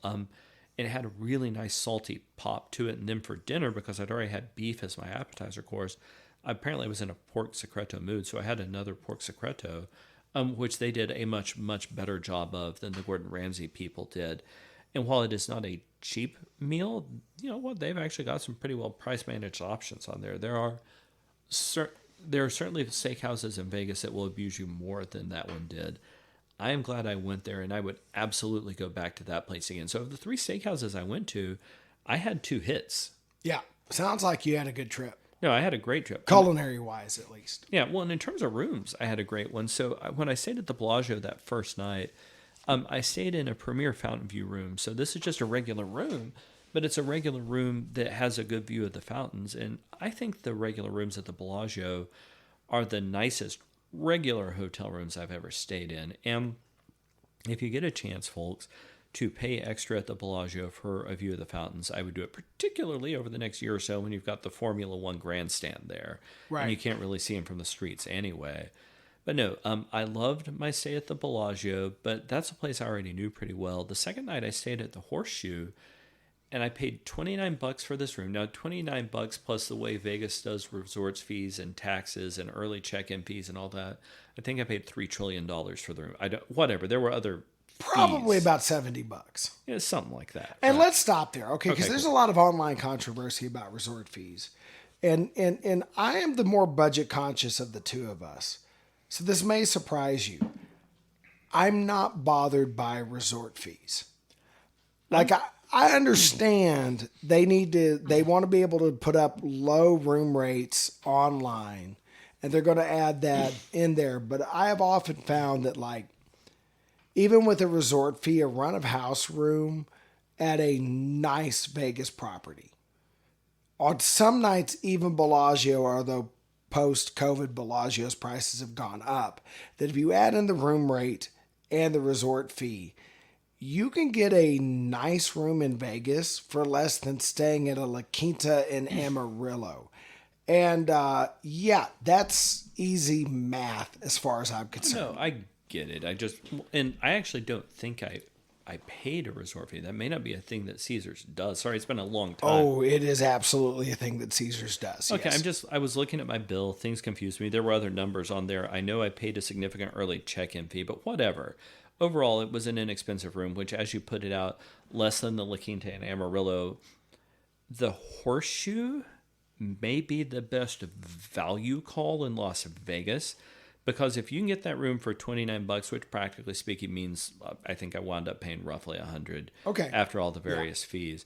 It had a really nice salty pop to it. And then for dinner, because I'd already had beef as my appetizer course, apparently I was in a pork secreto mood, so I had another pork secreto, which they did a much, much better job of than the Gordon Ramsay people did. And while it is not a cheap meal, you know what? They've actually got some pretty well price managed options on there. There are certainly steakhouses in Vegas that will abuse you more than that one did. I am glad I went there, and I would absolutely go back to that place again. So of the three steakhouses I went to, I had 2 hits. Yeah. Sounds like you had a good trip. No, I had a great trip. Culinary-wise, at least. Yeah, well, and in terms of rooms, I had a great one. So when I stayed at the Bellagio that first night, I stayed in a premier fountain view room. So this is just a regular room, but it's a regular room that has a good view of the fountains. And I think the regular rooms at the Bellagio are the nicest regular hotel rooms I've ever stayed in. And if you get a chance, folks, to pay extra at the Bellagio for a view of the fountains, I would do it, particularly over the next year or so when you've got the Formula One grandstand there. Right. And you can't really see them from the streets anyway. But no, I loved my stay at the Bellagio, but that's a place I already knew pretty well. The second night I stayed at the Horseshoe, and I paid $29 for this room. Now, $29 plus the way Vegas does resorts fees and taxes and early check-in fees and all that. I think I paid $3 trillion for the room. Whatever. There were other Probably fees. about $70. Yeah, something like that. And right? let's stop there, okay? Because there's cool. a lot of online controversy about resort fees. And I am the more budget conscious of the two of us. So this may surprise you. I'm not bothered by resort fees. Like, I understand they want to be able to put up low room rates online, and they're going to add that in there. But I have often found that, like, even with a resort fee, a run of house room at a nice Vegas property, on some nights, even Bellagio, although post-COVID Bellagio's prices have gone up, that if you add in the room rate and the resort fee, you can get a nice room in Vegas for less than staying at a La Quinta in Amarillo. And yeah, that's easy math as far as I'm concerned. No, I get it. I actually don't think I I paid a resort fee. That may not be a thing that Caesars does. Sorry, it's been a long time. Oh, it is absolutely a thing that Caesars does. Okay, Yes. I was looking at my bill. Things confused me. There were other numbers on there. I know I paid a significant early check-in fee, but whatever. Overall, it was an inexpensive room, which, as you put it out, less than the La Quinta and Amarillo. The Horseshoe may be the best value call in Las Vegas, because if you can get that room for $29, which practically speaking means I think I wound up paying roughly $100 Okay. after all the various fees.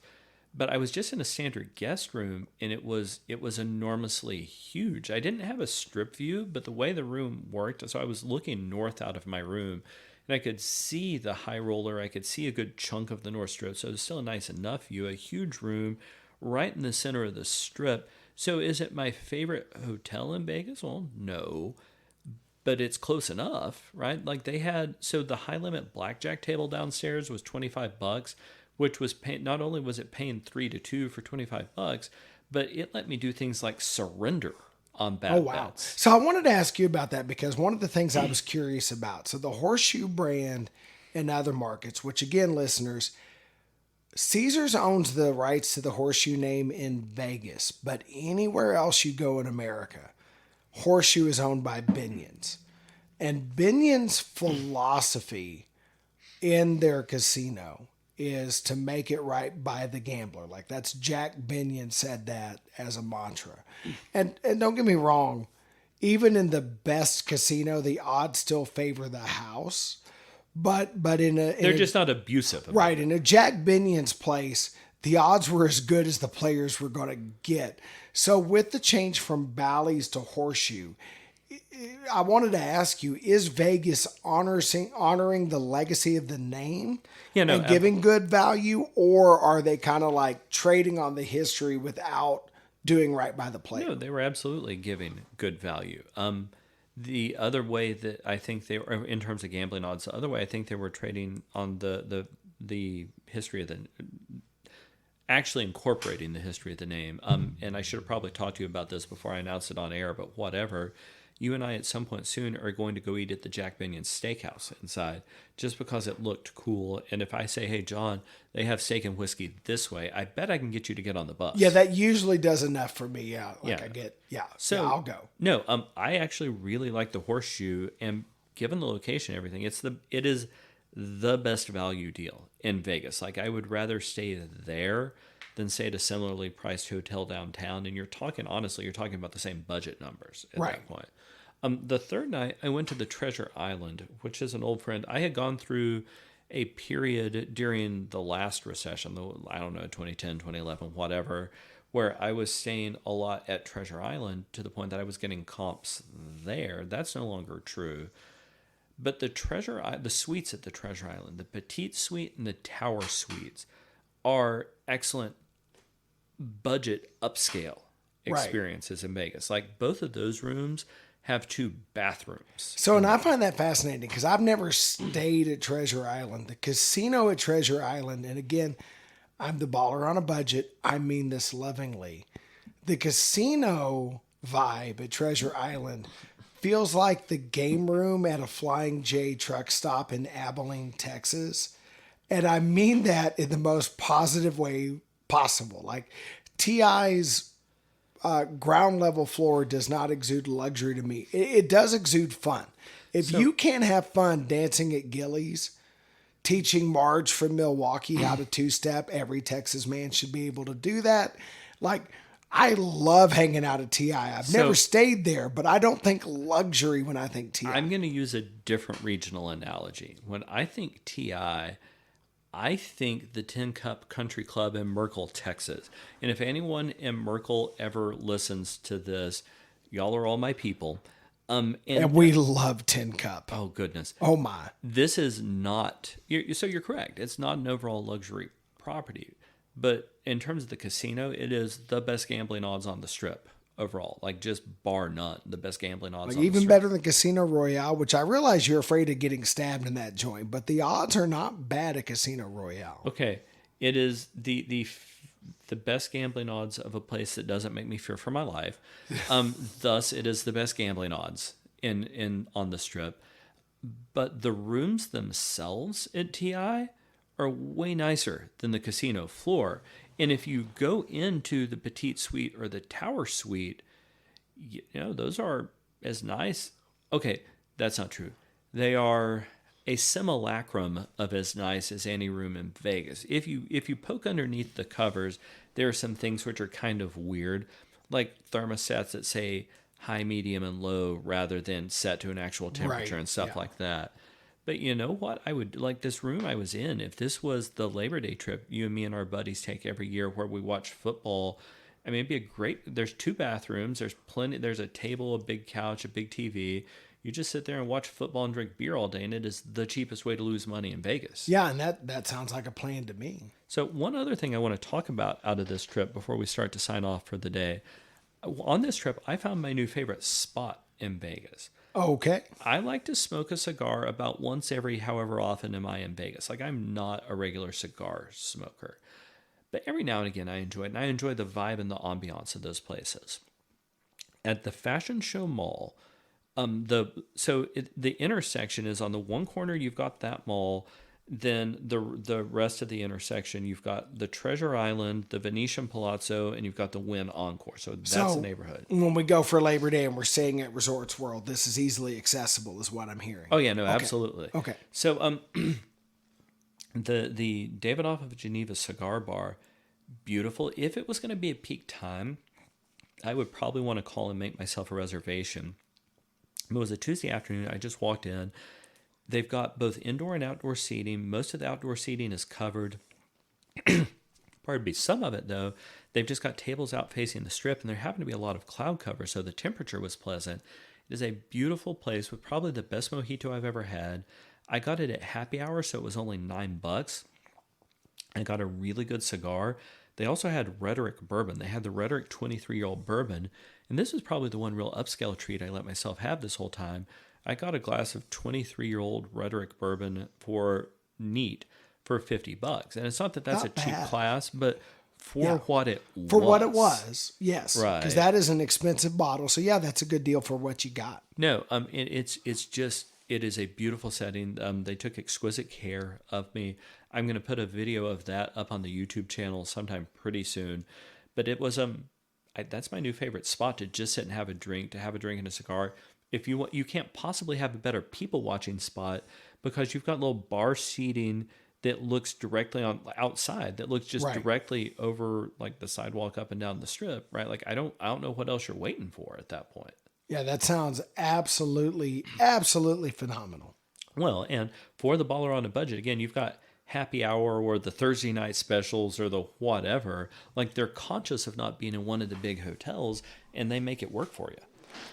But I was just in a standard guest room, and it was enormously huge. I didn't have a strip view, but the way the room worked, so I was looking north out of my room, and I could see the high roller. I could see a good chunk of the North Strip, so it was still a nice enough view. A huge room right in the center of the Strip. So is it my favorite hotel in Vegas? Well, no. But it's close enough, right? Like they had, so the high limit blackjack table downstairs was $25, which was not only was it paying 3 to 2 for $25, but it let me do things like surrender on bad Oh, wow. bets. So I wanted to ask you about that because one of the things I was curious about. So the Horseshoe brand in other markets, which again, listeners, Caesars owns the rights to the Horseshoe name in Vegas, but anywhere else you go in America, Horseshoe is owned by Binion's. And Binion's philosophy in their casino is to make it right by the gambler. Like that's Jack Binion said that as a mantra. And don't get me wrong, even in the best casino, the odds still favor the house. But They're just not abusive about right it. in a Jack Binion's place, the odds were as good as the players were going to get. So with the change from Bally's to Horseshoe, I wanted to ask you: is Vegas honoring the legacy of the name and giving good value, or are they kind of like trading on the history without doing right by the player? No, they were absolutely giving good value. The other way that I think they were, in terms of gambling odds, the other way I think they were trading on the history of the, actually incorporating the history of the name. And I should have probably talked to you about this before I announced it on air, but whatever. You and I at some point soon are going to go eat at the Jack Binion Steakhouse inside just because it looked cool. And if I say, hey, John, they have steak and whiskey this way, I bet I can get you to get on the bus. Yeah, that usually does enough for me. Yeah, Yeah. So I'll go. No, I actually really like the Horseshoe, and given the location and everything, it is the best value deal in Vegas. Like I would rather stay there than stay at a similarly priced hotel downtown. And you're talking about the same budget numbers at Right. that point. The third night, I went to the Treasure Island, which is an old friend. I had gone through a period during the last recession, 2010, 2011, whatever, where I was staying a lot at Treasure Island to the point that I was getting comps there. That's no longer true. But the suites at the Treasure Island, the Petite Suite and the Tower Suites, are excellent budget upscale experiences in Vegas. Like both of those rooms have 2 bathrooms. So, and I find that fascinating because I've never stayed at Treasure Island. The casino at Treasure Island, and again, I'm the baller on a budget. I mean this lovingly. The casino vibe at Treasure Island feels like the game room at a Flying J truck stop in Abilene, Texas. And I mean that in the most positive way possible. Like TI's ground level floor does not exude luxury to me. It does exude fun. If you can't have fun dancing at Gillies, teaching Marge from Milwaukee how to two-step, every Texas man should be able to do that. Like, I love hanging out at TI. I've never stayed there, but I don't think luxury when I think TI. I'm going to use a different regional analogy. When I think TI, I think the Tin Cup Country Club in Merkel, Texas. And if anyone in Merkel ever listens to this, y'all are all my people. And we love Tin Cup. Oh, goodness. Oh, my. This is not... So you're correct. It's not an overall luxury property. But in terms of the casino, it is the best gambling odds on the Strip overall. Like, just bar none, the best gambling odds on the Even Strip. better than Casino Royale, which I realize you're afraid of getting stabbed in that joint, but the odds are not bad at Casino Royale. Okay. It is the best gambling odds of a place that doesn't make me fear for my life. Thus, it is the best gambling odds on the Strip. But the rooms themselves at TI are way nicer than the casino floor. And if you go into the petite suite or the tower suite, those are as nice. Okay, that's not true. They are a simulacrum of as nice as any room in Vegas. If you poke underneath the covers, there are some things which are kind of weird, like thermostats that say high, medium, and low rather than set to an actual temperature and stuff like that. But you know what? I would like this room I was in. If this was the Labor Day trip you and me and our buddies take every year where we watch football, I mean, it'd be a great. There's 2 bathrooms. There's plenty. There's a table, a big couch, a big TV. You just sit there and watch football and drink beer all day, and it is the cheapest way to lose money in Vegas. Yeah, and that sounds like a plan to me. So one other thing I want to talk about out of this trip before we start to sign off for the day. On this trip, I found my new favorite spot in Vegas. Okay. I like to smoke a cigar about once every however often am I in Vegas. Like, I'm not a regular cigar smoker. But every now and again I enjoy it, and I enjoy the vibe and the ambiance of those places. At the Fashion Show Mall, the intersection is on the one corner, you've got that mall. Then the rest of the intersection, you've got the Treasure Island, the Venetian Palazzo, and you've got the Wynn Encore. So that's the neighborhood. When we go for Labor Day and we're staying at Resorts World, this is easily accessible, is what I'm hearing. Oh yeah, no, absolutely. Okay. So the Davidoff of Geneva Cigar Bar, beautiful. If it was going to be a peak time, I would probably want to call and make myself a reservation. It was a Tuesday afternoon. I just walked in. They've got both indoor and outdoor seating. Most of the outdoor seating is covered. Pardon me. Some of it, though, they've just got tables out facing the strip, and there happened to be a lot of cloud cover, so the temperature was pleasant. It is a beautiful place with probably the best mojito I've ever had. I got it at happy hour, so it was only $9. I got a really good cigar. They also had Rhetoric bourbon. They had the Rhetoric 23-year-old bourbon, and this is probably the one real upscale treat I let myself have this whole time. I got a glass of 23-year-old Rhetoric bourbon for $50. And it's not that that's Not a cheap bad. class, but for what it was. For what it was, yes. Right. Because that is an expensive bottle. So, yeah, that's a good deal for what you got. No, it is a beautiful setting. They took exquisite care of me. I'm going to put a video of that up on the YouTube channel sometime pretty soon. But it was that's my new favorite spot, to just sit and have a drink and a cigar. If you can't possibly have a better people watching spot, because you've got little bar seating that looks directly outside, that looks just directly over like the sidewalk up and down the strip, right? Like I don't know what else you're waiting for at that point. Yeah, that sounds absolutely, absolutely phenomenal. Well, and for the baller on a budget, again, you've got happy hour or the Thursday night specials or the whatever. Like, they're conscious of not being in one of the big hotels, and they make it work for you.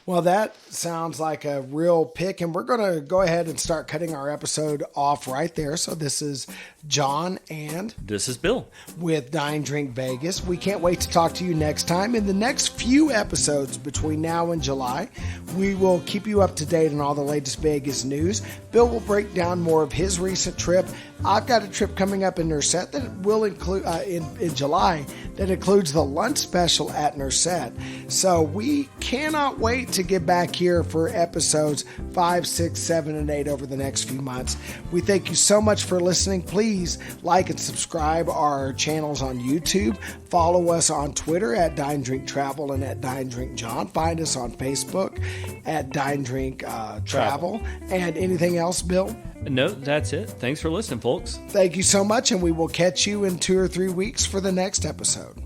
Well, that sounds like a real pick, and we're going to go ahead and start cutting our episode off right there. So this is John and This is Bill with Dine, Drink, Vegas. We can't wait to talk to you next time. In the next few episodes between now and July, we will keep you up to date on all the latest Vegas news. Bill will break down more of his recent trip. I've got a trip coming up in Nurset that will include in July that includes the lunch special at Nurset. So we cannot wait to get back here for episodes 5, 6, 7, and 8 over the next few months. We thank you so much for listening. Please like and subscribe our channels on YouTube. Follow us on Twitter at Dine Drink Travel and at Dine Drink John. Find us on Facebook at Dine Drink Travel. And anything else, Bill? No, that's it. Thanks for listening, folks. Thank you so much, and we will catch you in 2 or 3 weeks for the next episode.